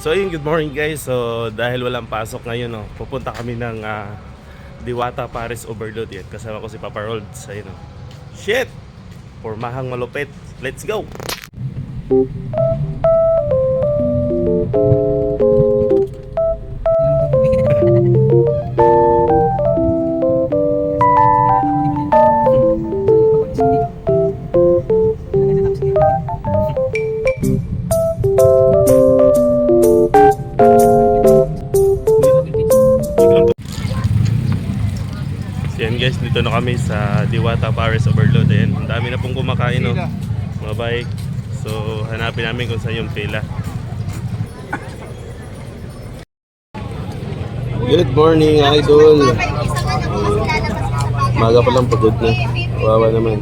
So ayun, good morning guys. So dahil walang pasok ngayon, no, pupunta kami ng Diwata Paris Overload yan. Kasama ko si Papa Rolds. Ayun, no. Shit! Pormahang malupit. Let's go! Yan guys, dito na kami sa Diwata Paris Overload. Ayan, ang dami na pong kumakain, no? Mga bike. So hanapin namin kung saan yung pila. Good morning, idol. Maga pa lang, pagod na. Wawa naman.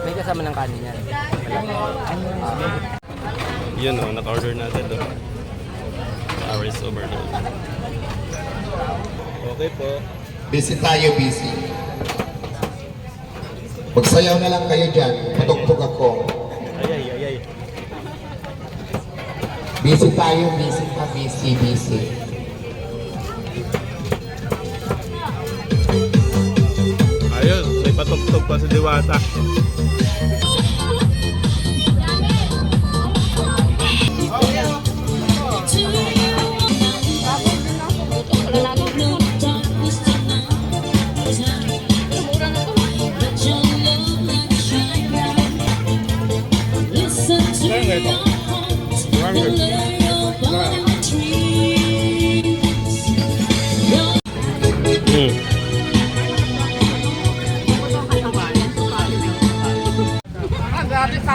May kasama ng kanin yan. Yun, oh, naka-order natin doon. Paris Overload. Okay po. Busy tayo, busy. Magsayaw na lang kayo dyan. Patugtog ako. Ay. Busy tayo, busy pa, busy. Ayun, may patugtog pa sa Diwata.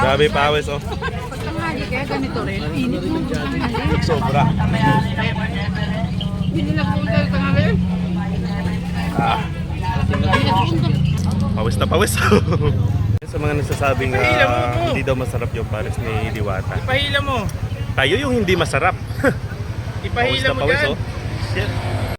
Grabe pawis, oh. Pagtanghali kaya ganito rin. Init mo tanghali. Sobra. Hindi na po tayo tanghali. Pawis na pawis. Sa mga nagsasabing hindi daw masarap yung Paris ni Diwata. Ipahila mo. Tayo yung hindi masarap. Ipahila mo Pawis, dyan. oh. Shit.